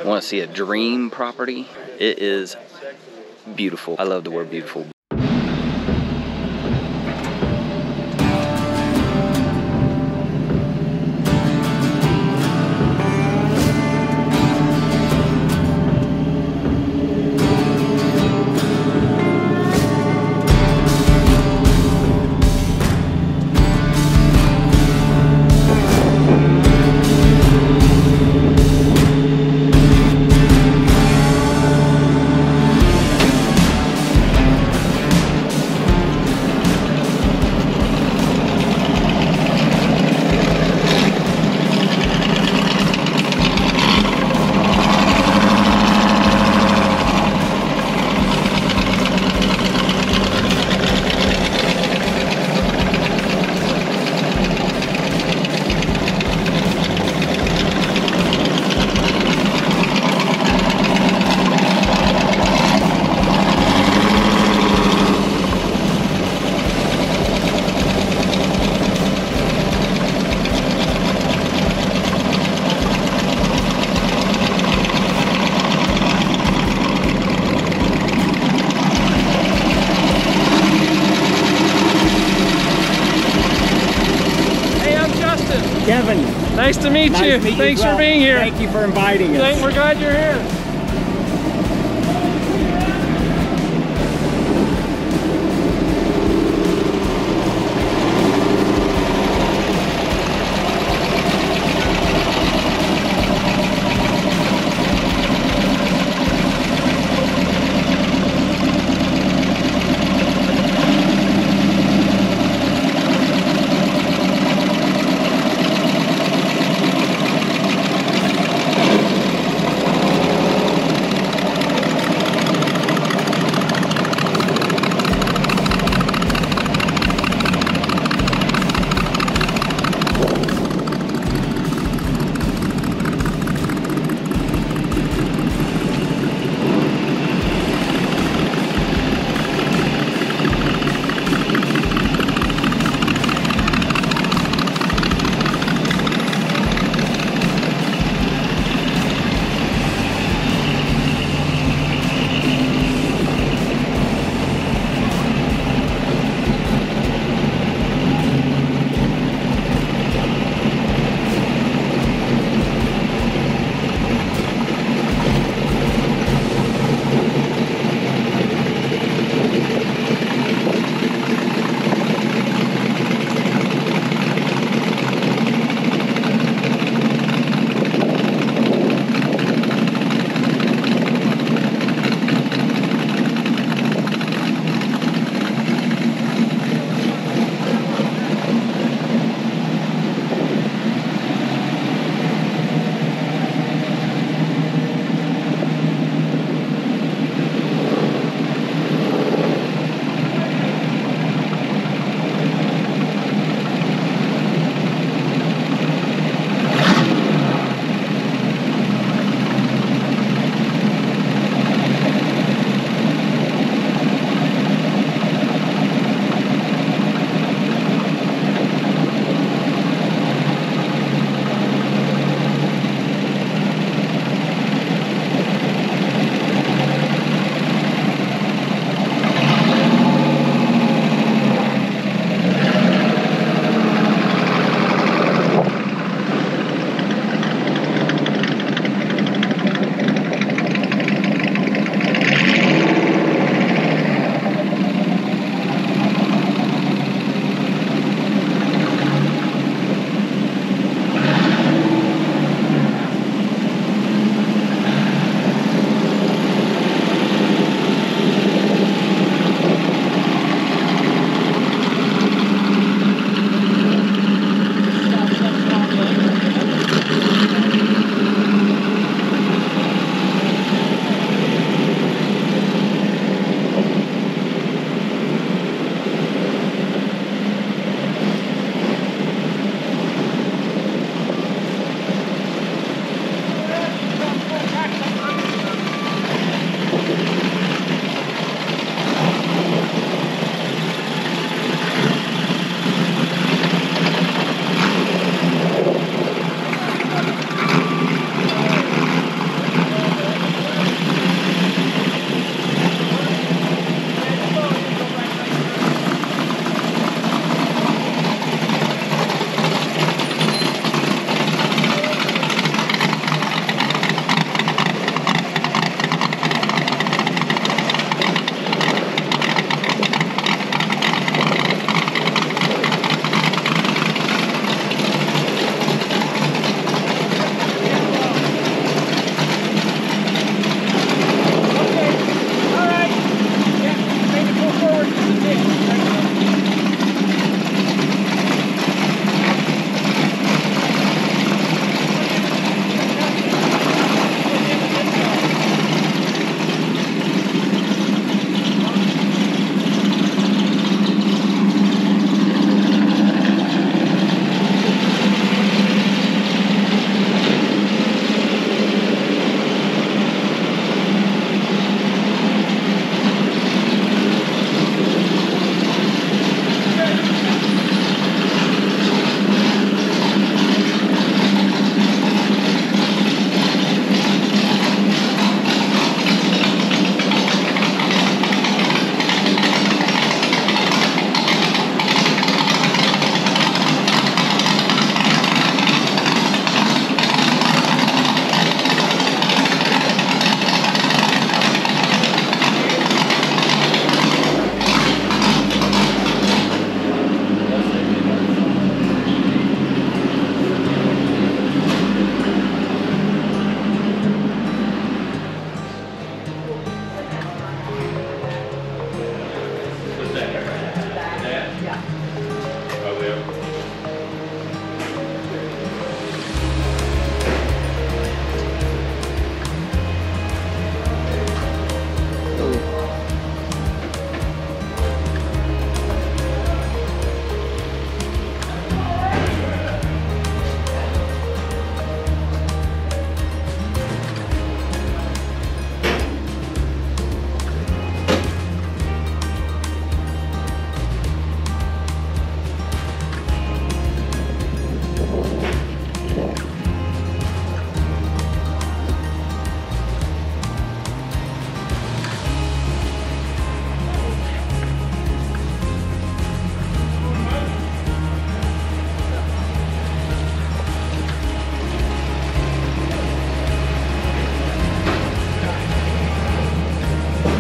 Want to see a dream property? It is beautiful. I love the word beautiful. Kevin. Nice to meet you. Thanks for being here. Thank you for inviting us. We're glad you're here.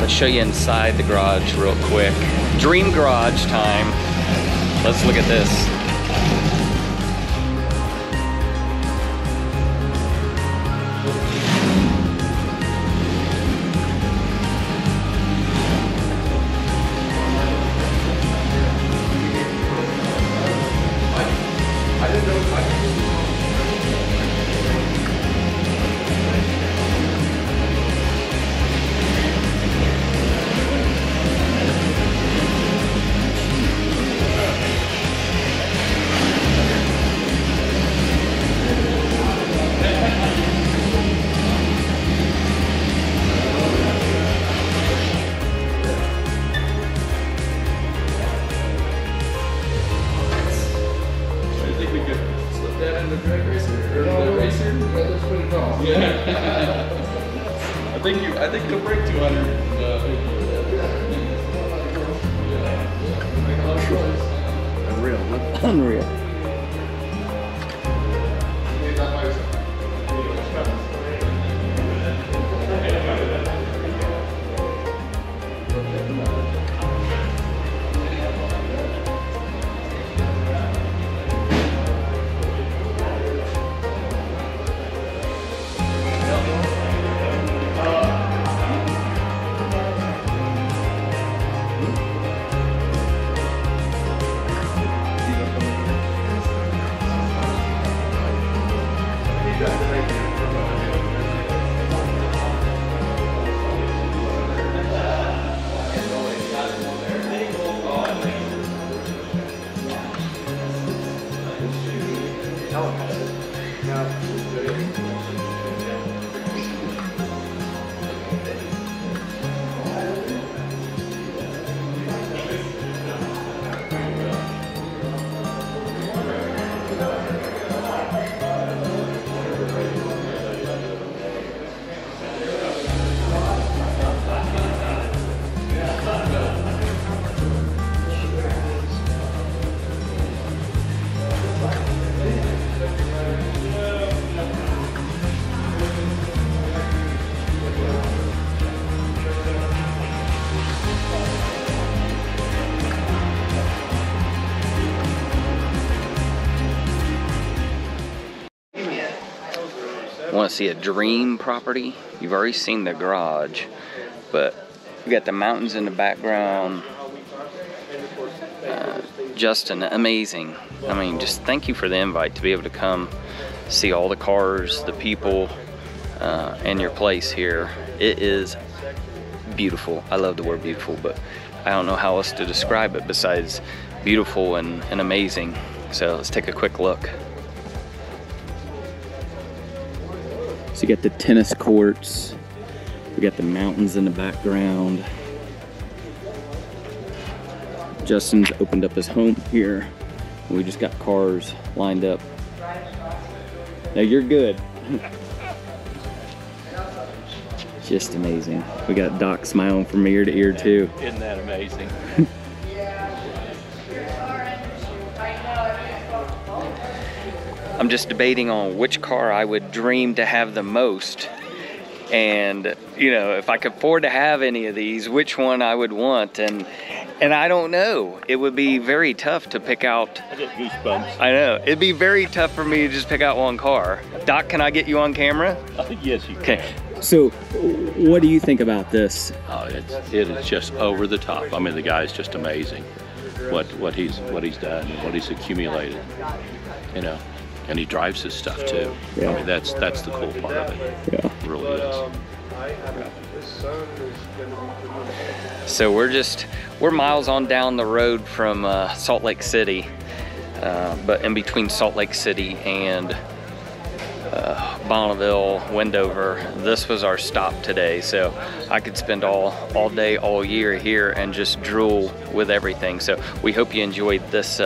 Let's show you inside the garage real quick. Dream garage time. Let's look at this. I think you'll break 200. Unreal. Want to see a dream property? You've already seen the garage, but we got the mountains in the background. Justin, amazing. I mean, just thank you for the invite to be able to come see all the cars, the people, and your place here. It is beautiful. I love the word beautiful, but I don't know how else to describe it besides beautiful and amazing. So let's take a quick look. So you got the tennis courts, we got the mountains in the background. Justin's opened up his home here. We just got cars lined up. Now you're good. Just amazing. We got Doc smiling from ear to ear too. Isn't that amazing? I'm just debating on which car I would dream to have the most. And, you know, if I could afford to have any of these, which one I would want. And I don't know. It would be very tough to pick out. I get goosebumps. I know. It'd be very tough for me to just pick out one car. Doc, can I get you on camera? Yes, you can. Okay. So, what do you think about this? Oh, it is just over the top. I mean, the guy's just amazing. What he's done, what he's accumulated, you know. And he drives his stuff too. Yeah. I mean, that's the cool part of it. Yeah. It really is. So we're miles on down the road from Salt Lake City, but in between Salt Lake City and Bonneville, Wendover, this was our stop today. So I could spend all day, all year here and just drool with everything. So we hope you enjoyed this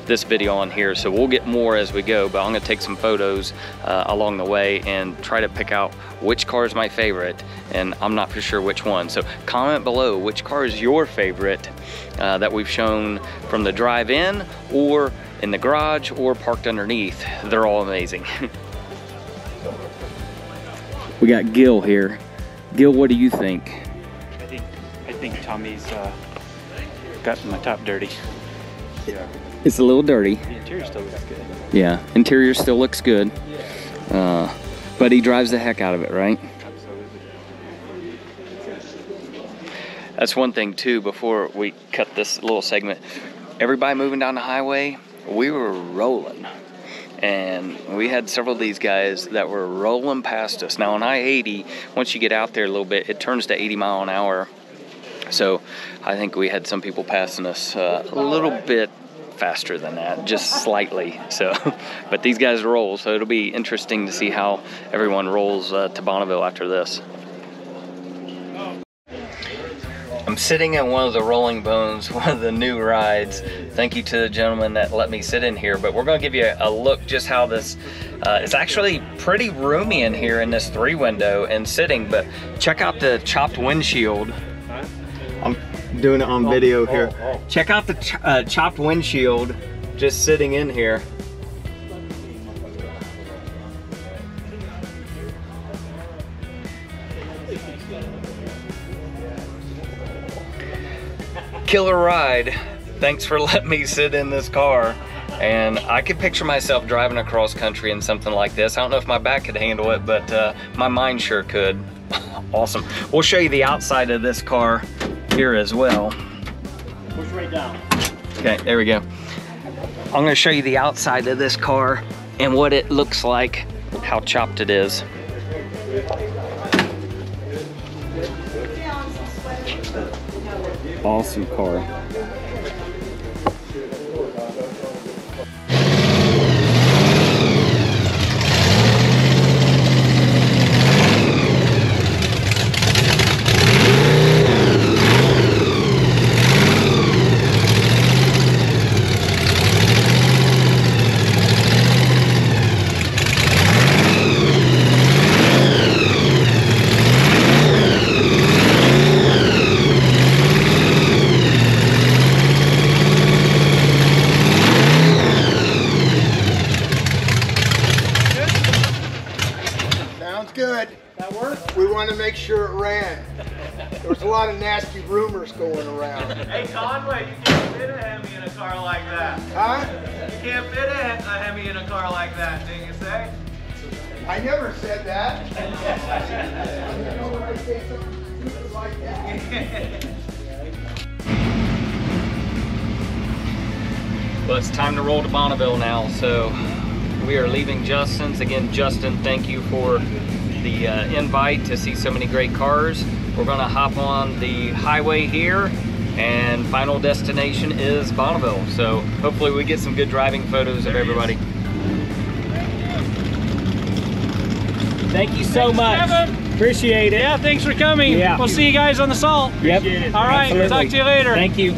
this video on here. So we'll get more as we go, but I'm gonna take some photos along the way and try to pick out which car is my favorite, and I'm not for sure which one. So comment below which car is your favorite that we've shown from the drive-in or in the garage or parked underneath. They're all amazing. We got Gil here. Gil, what do you think? I think think Tommy's got my top dirty. It's a little dirty. The interior still looks good. Yeah, interior still looks good. But he drives the heck out of it, right? Absolutely. That's one thing too, before we cut this little segment, everybody moving down the highway, we were rolling. And we had several of these guys that were rolling past us. Now on I-80, once you get out there a little bit, it turns to 80 mile an hour. So I think we had some people passing us a little bit faster than that, just slightly. So, but these guys roll, so it'll be interesting to see how everyone rolls to Bonneville after this. I'm sitting in one of the Rolling Bones, one of the new rides. Thank you to the gentleman that let me sit in here, but we're gonna give you a look just how this, it's actually pretty roomy in here in this 3-window and sitting, but check out the chopped windshield. I'm doing it on video here. Check out the chopped windshield just sitting in here. Killer ride. Thanks for letting me sit in this car. And I could picture myself driving across country in something like this. I don't know if my back could handle it, but my mind sure could. Awesome. We'll show you the outside of this car here as well. Push right down. Okay, there we go. I'm gonna show you the outside of this car and what it looks like, how chopped it is. Awesome car. Good. That worked? We want to make sure it ran. There was a lot of nasty rumors going around. Hey Conway, you can't fit a Hemi in a car like that. Huh? You can't fit a Hemi in a car like that, didn't you say? I never said that. You know when I say something stupid like that. Well, it's time to roll to Bonneville now, so we are leaving Justin's. Again, Justin, thank you for the invite to see so many great cars. We're gonna hop on the highway here, and final destination is Bonneville. So hopefully we get some good driving photos of everybody. Thank you so much. Appreciate it. Yeah, thanks for coming. Yeah. We'll see you guys on the salt. Yep. All right, Absolutely. talk to you later. Thank you.